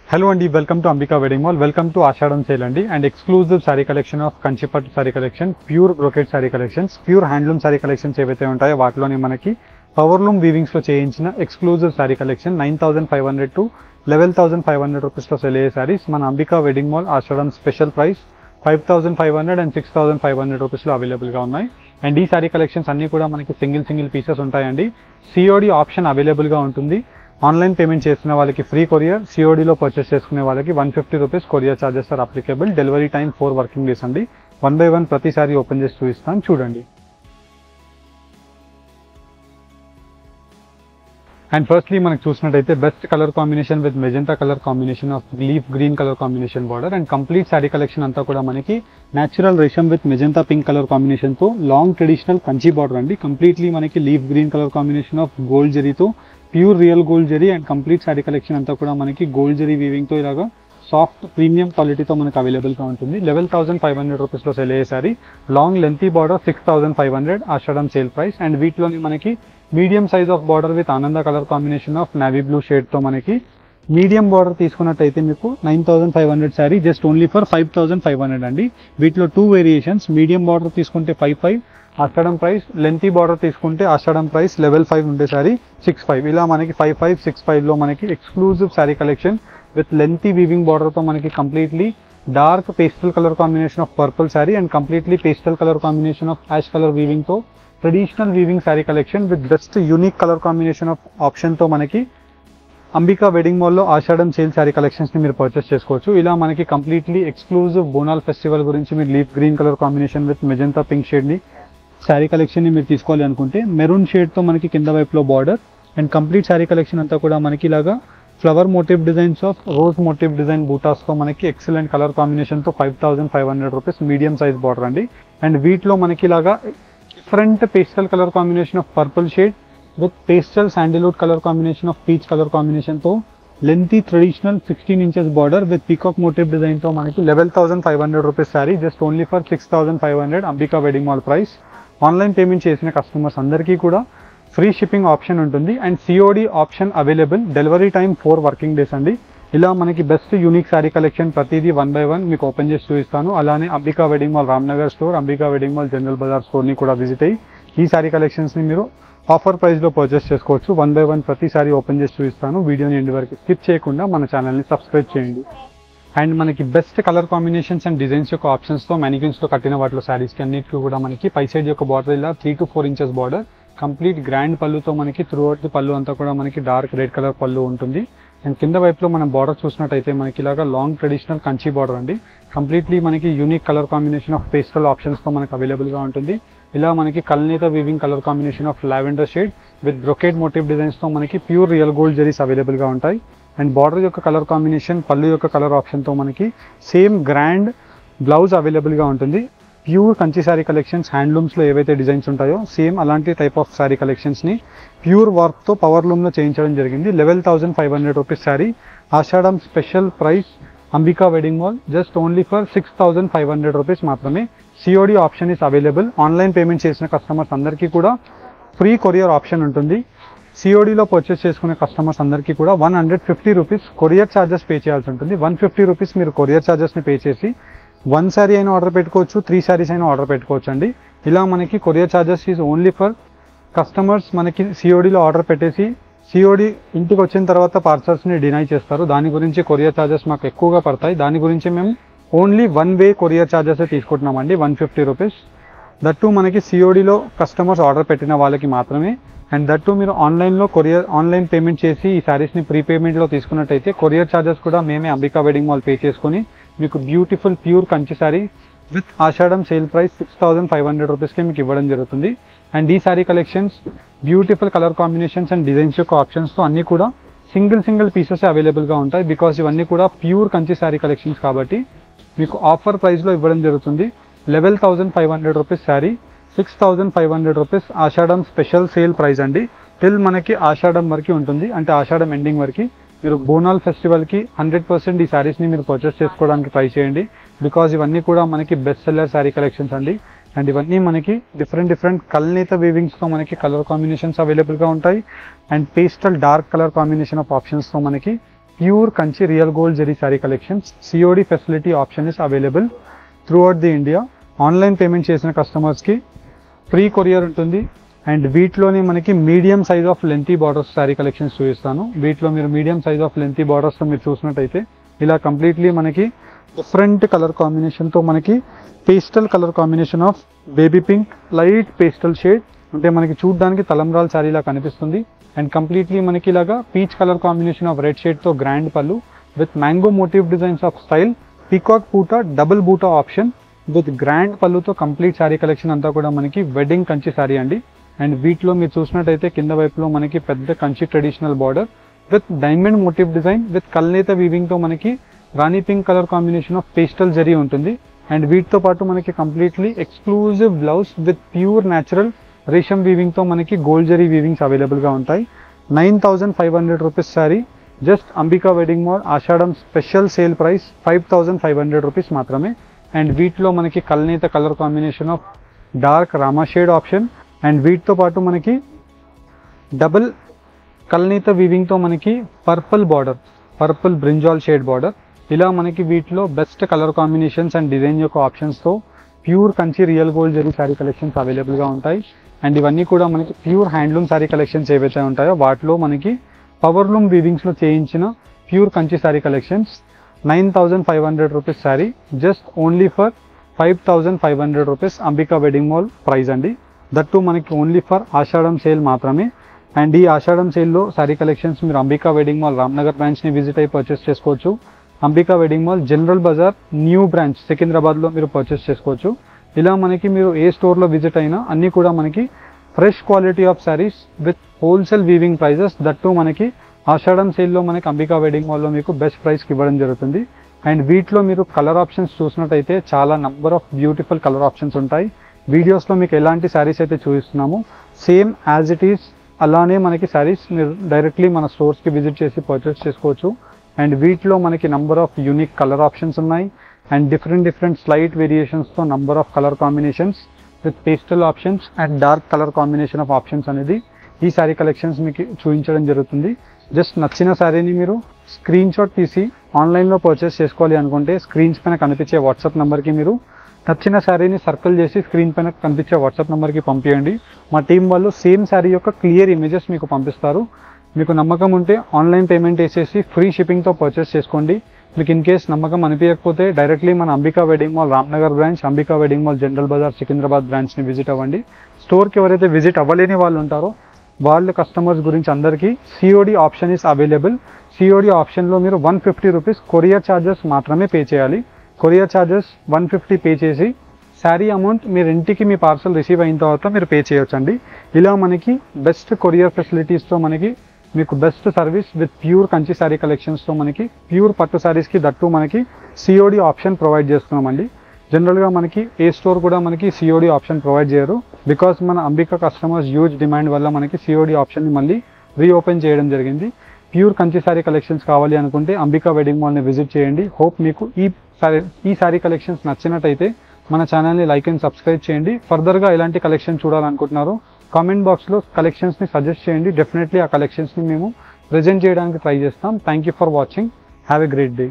Hello and welcome to Ambika Wedding Mall. Welcome to Ashadam sale and exclusive saree collection of Kanchipattu saree collection, pure brocade saree collections, pure handloom saree collections ఏవైతే ఉంటాయో వాటిలోనే మనకి power loom weavings లో చేయించిన exclusive saree collection 9500 to 11500 rupees లో sale అయ్యే sarees మన Ambika wedding mall Ashadham special price 5500 and 6500 rupees లో అవైలబుల్ గా ఉన్నాయి. అండ్ ఈ saree collections అన్ని కూడా మనకి సింగిల్ పీసెస్ ఉంటాయండి. COD ఆప్షన్ అవైలబుల్ గా ఉంటుంది. ఆన్లైన్ పేమెంట్ చేసిన వాళ్ళకి ఫ్రీ కొరియర్, సిఓడిలో పర్చేస్ చేసుకునే వాళ్ళకి 150 rupees courier charges are applicable. Delivery time 4 working days అండి. 1 by 1 ప్రతిసారి ఓపెన్ చేసి చూపిస్తాను, చూడండి. అండ్ ఫస్ట్లీ మనకు చూసినట్టయితే best colour combination with magenta colour combination of leaf green colour combination border and complete saree collection అంతా కూడా మనకి న్యాచురల్ రేషం with magenta pink colour combination తో లాంగ్ ట్రెడిషనల్ కంచి బార్డర్ అండి. కంప్లీట్లీ మనకి leaf green colour combination of gold జరీతో pure real gold zari and complete saree collection అంతా కూడా మనకి గోల్డ్ జరీ వీవింగ్ తో ఇలాగా సాఫ్ట్ ప్రీమియం క్వాలిటీతో మనకు అవైలబుల్ గా ఉంటుంది. 11500 రూపీస్ లో సేల్ అయ్యే saree, long lengthy border 6500 Ashadham sale price. And వీటిలోని మనకి medium size of border with ఆనంద colour combination of navy blue shade తో మనకి మీడియం బార్డర్ తీసుకున్నట్టయితే మీకు 9500 శారీ జస్ట్ ఓన్లీ ఫర్ 5500 అండి. వీటిలో 2 వేరియేషన్స్, మీడియం బార్డర్ తీసుకుంటే 55 ఆషాఢం ప్రైస్, లెంతీ బార్డర్ తీసుకుంటే ఆషాఢం ప్రైస్ లెవెల్ 5 ఉండే సారీ 65. ఇలా మనకి 5565 లో మనకి exclusive saree collection with lengthy weaving border తో మనకి completely dark pastel colour combination of purple saree and completely pastel colour combination of ash colour weaving తో traditional weaving saree collection with best unique colour combination of option తో మనకి Ambika wedding మాల్లో ఆషాఢం sale sari collections ని మీరు purchase చేసుకోవచ్చు. ఇలా మనకి completely exclusive బోనాల్ festival గురించి మీరు leaf green colour combination with magenta pink shade ని శారీ కలెక్షన్ ని మీరు తీసుకోవాలి అనుకుంటే మెరూన్ షేడ్ తో మనకి కింద వైపులో border and complete saree collection అంతా కూడా మనకి ఇలాగా flower motif designs of rose motif design butas తో మనకి ఎక్సలెంట్ కలర్ కాంబినేషన్ తో 5500 రూపీస్ మీడియం సైజ్ బార్డర్ అండి. అండ్ వీటిలో మనకి ఇలాగా different pastel colour combination of purple shade with pastel sandalwood colour combination of peach colour combination తో lengthy traditional 16 inches border with peacock motif design తో మనకి 11500 rupees saree just only for 6500 Ambika wedding mall price. Online payment చేసిన customers అందరికీ కూడా free shipping option ఉంటుంది and COD option available. Delivery time 4 working days అండి. ఇలా మనకి బెస్ట్ యూనిక్ శారీ కలెక్షన్ ప్రతిదీ 1 by 1 మీకు ఓపెన్ చేసి చూపిస్తాను. అలానే Ambika wedding mall Ramnagar store, Ambika wedding mall general bazaar store ని కూడా విజిట్ అయ్యి ఈ శారీ కలెక్షన్స్ ని మీరు ఆఫర్ ప్రైస్ లో పర్చేస్ చేసుకోవచ్చు. 1 by 1 ప్రతి సారీ ఓపెన్ చేసి చూపిస్తాను. వీడియోని ఎండ్ వరకు స్కిప్ చేయకుండా మన ఛానల్ ని సబ్స్క్రైబ్ చేయండి. అండ్ మనకి best colour combinations and designs యొక్క ఆప్షన్స్ తో మ్యానిక్యూన్స్ తో కట్టిన వాటిలో శారీస్ కి అన్నిటికీ కూడా మనకి పై సైడ్ యొక్క బార్డర్ ఇలా 3 to 4 inches border, complete grand పళ్ళుతో మనకి త్రూ అవుట్ ది పళ్ళు అంతా కూడా మనకి డార్క్ రెడ్ కలర్ పళ్ళు ఉంటుంది. అండ్ కింద వైపులో మనం బార్డర్ చూసినట్టయితే మనకి ఇలాగా లాంగ్ ట్రెడిషనల్ కంచి బార్డర్ అండి. కంప్లీట్లీ మనకి unique colour combination of pastel options తో మనకి అవైలబుల్ గా ఉంటుంది. ఇలా మనకి కల్నేత weaving colour combination of lavender shade with brocade motif designs తో మనకి pure real gold zaris available గా ఉంటాయి. అండ్ బార్డర్ యొక్క కలర్ కాంబినేషన్, పళ్ళు యొక్క కలర్ ఆప్షన్ తో మనకి సేమ్ గ్రాండ్ బ్లౌజ్ అవైలబుల్ గా ఉంటుంది. Pure Kanchi saree collections handlooms లో ఏవైతే డిజైన్స్ ఉంటాయో సేమ్ అలాంటి టైప్ ఆఫ్ శారీ కలెక్షన్స్ ని ప్యూర్ వర్క్ తో పవర్ లూమ్ లో చేయించడం జరిగింది. 11500 rupees saree Ashadham special price Ambika wedding mall just only for 6500 rupees మాత్రమే. COD option is available. Online payment చేసిన కస్టమర్స్ అందరికీ కూడా ఫ్రీ కొరియర్ ఆప్షన్ ఉంటుంది. సిఓడిలో పర్చేస్ చేసుకునే కస్టమర్స్ అందరికీ కూడా 150 రూపీస్ కొరియర్ ఛార్జెస్ పే చేయాల్సి ఉంటుంది. 150 రూపీస్ మీరు కొరియర్ ఛార్జెస్ ని పే చేసి 1 శారీ అయినా ఆర్డర్ పెట్టుకోవచ్చు, 3 శారీస్ అయినా ఆర్డర్ పెట్టుకోవచ్చు అండి. ఇలా మనకి courier charges is only for customers మనకి సిఓడిలో ఆర్డర్ పెట్టేసి సిఓడి ఇంటికి వచ్చిన తర్వాత పార్సల్స్ ని డినై చేస్తారు. దాని గురించి కొరియర్ ఛార్జెస్ మాకు ఎక్కువగా పడతాయి. దాని గురించి మేము ఓన్లీ 1 వే కొరియర్ ఛార్జెస్ తీసుకుంటున్నామండి, 150 రూపీస్. దట్టు మనకి సిఓడిలో కస్టమర్స్ ఆర్డర్ పెట్టిన వాళ్ళకి మాత్రమే. అండ్ దట్టు మీరు ఆన్లైన్ పేమెంట్ చేసి ఈ శారీస్ ని ప్రీపేమెంట్ లో తీసుకున్నట్టయితే కొరియర్ ఛార్జెస్ కూడా మేమే అంబికా వెడ్డింగ్ మాల్ పే చేసుకుని మీకు beautiful pure Kanchi sari with Ashadham sale price 6500 rupees కి మీకు ఇవ్వడం జరుగుతుంది. అండ్ ఈ sari collections beautiful colour combinations and designs యొక్క ఆప్షన్స్ తో అన్ని కూడా సింగిల్ పీసెస్ అవైలబుల్ గా ఉంటాయి. బికాస్ ఇవన్నీ కూడా ప్యూర్ కంచి శారీ కలెక్షన్స్ కాబట్టి మీకు ఆఫర్ ప్రైస్ లో ఇవ్వడం జరుగుతుంది. 11500 రూపీస్ శారీ 6500 రూపీస్ ఆషాఢం స్పెషల్ సేల్ ప్రైస్ అండి. టిల్ మనకి ఆషాఢం వరకు ఉంటుంది, అంటే ఆషాఢం ఎండింగ్ వరకు మీరు బోనాల్ ఫెస్టివల్ కి 100% ఈ శారీస్ ని మీరు పర్చేస్ చేసుకోవడానికి ట్రై చేయండి. బికాజ్ ఇవన్నీ కూడా మనకి బెస్ట్ సెల్లర్ శారీ కలెక్షన్స్ అండి. అండ్ ఇవన్నీ మనకి డిఫరెంట్ కల్నేత వీవింగ్స్ తో మనకి కలర్ కాంబినేషన్స్ అవైలబుల్ గా ఉంటాయి. And pastel dark colour combination of options తో మనకి pure Kanchi real gold zari saree collections. COD facility option is available throughout the India. Online payment చేసిన కస్టమర్స్కి ఫ్రీ కొరియర్ ఉంటుంది. అండ్ వీటిలోనే మనకి medium size of lengthy borders sari collections చూపిస్తాను. వీటిలో మీరు మీడియం సైజ్ ఆఫ్ లెంతీ బార్డర్స్తో మీరు చూసినట్టయితే ఇలా కంప్లీట్లీ మనకి డిఫరెంట్ కలర్ కాంబినేషన్తో మనకి pastel colour combination of baby pink, light pastel shade అంటే మనకి చూడడానికి తలంబ్రాల్ శారీలా కనిపిస్తుంది. అండ్ కంప్లీట్లీ మనకి ఇలాగా peach colour combination of red షేడ్తో గ్రాండ్ పళ్ళు with mango motif designs of style, peacock buta, double buta option with grand పళ్ళుతో కంప్లీట్ శారీ కలెక్షన్ అంతా కూడా మనకి వెడ్డింగ్ కంచి శారీ అండి. అండ్ వీటిలో మీరు చూసినట్టయితే కింద వైపులో మనకి పెద్ద Kanchi traditional border with diamond motif design with కల్నేత వీవింగ్తో మనకి Rani pink colour combination of pastel zari ఉంటుంది. అండ్ వీటితో పాటు మనకి completely exclusive blouse with pure natural రేషం వీవింగ్తో మనకి గోల్డ్ జరీ వీవింగ్స్ అవైలబుల్గా ఉంటాయి. 9,500 rupees saree. Just Ambika wedding mall Ashadham special sale price 5,500 rupees మాత్రమే. అండ్ వీటిలో మనకి కల్నేత colour combination of dark Rama shade option and వీటితో పాటు మనకి డబుల్ కల్నేత వీవింగ్తో మనకి purple border, purple brinjal shade border ఇలా మనకి వీటిలో best colour combinations and design యొక్క ఆప్షన్స్తో pure Kanchi real gold zari saree collections అవైలబుల్గా ఉంటాయి. అండ్ ఇవన్నీ కూడా మనకి ప్యూర్ హ్యాండ్లూమ్ శారీ కలెక్షన్స్ ఏవైతే ఉంటాయో వాటిలో మనకి పవర్ లూమ్ వీవింగ్స్లో చేయించిన pure Kanchi saree collections. 9,500 rupees saree just only for 5,500 rupees Ambika wedding mall price అండి. దట్టు మనకి ఓన్లీ ఫర్ ఆషాఢం సేల్ మాత్రమే. అండ్ ఈ ఆషాఢం సేల్లో శారీ కలెక్షన్స్ మీరు అంబికా వెడ్డింగ్ మాల్ రామ్నగర్ బ్రాంచ్ని విజిట్ అయ్యి పర్చేస్ చేసుకోవచ్చు. Ambika wedding mall general Bazaar new branch సికింద్రాబాద్లో మీరు పర్చేస్ చేసుకోవచ్చు. ఇలా మనకి మీరు ఏ స్టోర్లో విజిట్ అయినా అన్నీ కూడా మనకి fresh quality of saris with wholesale weaving prices. That మనకి ఆషాఢం సేల్లో మనకి అంబికా వెడ్డింగ్ మాల్లో మీకు బెస్ట్ ప్రైస్కి ఇవ్వడం జరుగుతుంది. అండ్ వీటిలో మీరు కలర్ ఆప్షన్స్ చూసినట్టయితే చాలా number of beautiful colour options ఉంటాయి. వీడియోస్లో మీకు ఎలాంటి శారీస్ అయితే చూపిస్తున్నామో సేమ్ యాజ్ ఇట్ ఈస్ అలానే మనకి శారీస్ మీరు డైరెక్ట్లీ మన స్టోర్స్కి విజిట్ చేసి పర్చేస్ చేసుకోవచ్చు. అండ్ వీటిలో మనకి number of unique colour options ఉన్నాయి. అండ్ డిఫరెంట్ స్లైట్ వేరియేషన్స్తో number of colour combinations with pastel options and dark colour combination of options అనేది ఈ శారీ కలెక్షన్స్ మీకు చూపించడం జరుగుతుంది. జస్ట్ నచ్చిన శారీని మీరు స్క్రీన్ షాట్ తీసి ఆన్లైన్లో పర్చేస్ చేసుకోవాలి అనుకుంటే స్క్రీన్స్ పైన కనిపించే వాట్సాప్ నెంబర్కి మీరు నచ్చిన శారీని సర్కిల్ చేసి స్క్రీన్ పైన కనిపించే వాట్సాప్ నెంబర్కి పంపించండి. మా టీం వాళ్ళు సేమ్ శారీ యొక్క క్లియర్ ఇమేజెస్ మీకు పంపిస్తారు. మీకు నమ్మకం ఉంటే ఆన్లైన్ పేమెంట్ వేసేసి ఫ్రీ షిప్పింగ్తో పర్చేస్ చేసుకోండి. మీకు ఇన్ కేస్ నమ్మకం అనిపించకపోతే డైరెక్ట్లీ మన Ambika wedding mall Ramnagar branch, Ambika wedding mall general Bazaar Secunderabad బ్రాంచ్ని విజిట్ అవ్వండి. స్టోర్కి ఎవరైతే విజిట్ అవ్వలేని వాళ్ళు ఉంటారో వాళ్ళ కస్టమర్స్ గురించి అందరికీ COD option is available. COD ఆప్షన్లో మీరు 150 రూపీస్ కొరియర్ ఛార్జెస్ మాత్రమే పే చేయాలి. కొరియర్ ఛార్జెస్ 150 పే చేసి శారీ అమౌంట్ మీరు ఇంటికి మీ పార్సల్ రిసీవ్ అయిన తర్వాత మీరు పే చేయొచ్చండి. ఇలా మనకి బెస్ట్ కొరియర్ ఫెసిలిటీస్తో మనకి మీకు best service with pure Kanchi saree కలెక్షన్స్తో మనకి ప్యూర్ పట్టు శారీస్కి దట్టు మనకి సిఓడి ఆప్షన్ ప్రొవైడ్ చేస్తున్నామండి. జనరల్గా మనకి ఏ స్టోర్ కూడా మనకి సిఓడి ఆప్షన్ ప్రొవైడ్ చేయరు. బికాస్ మన అంబికా కస్టమర్స్ హ్యూజ్ డిమాండ్ వల్ల మనకి సిఓడి ఆప్షన్ని మళ్ళీ రీఓపెన్ చేయడం జరిగింది. ప్యూర్ కంచి శారీ కలెక్షన్స్ కావాలి అనుకుంటే అంబికా వెడ్డింగ్ మాల్ని విజిట్ చేయండి. హోప్ మీకు ఈ శారీ కలెక్షన్స్ నచ్చినట్టయితే మన ఛానల్ని లైక్ అండ్ సబ్స్క్రైబ్ చేయండి. ఫర్దర్గా ఎలాంటి కలెక్షన్ చూడాలనుకుంటున్నారో కామెంట్ బాక్స్లో కలెక్షన్స్ని సజెస్ట్ చేయండి. డెఫినెట్లీ ఆ కలెక్షన్స్ని మేము ప్రజెంట్ చేయడానికి ట్రై చేస్తాం. Thank you for watching. Have a great day.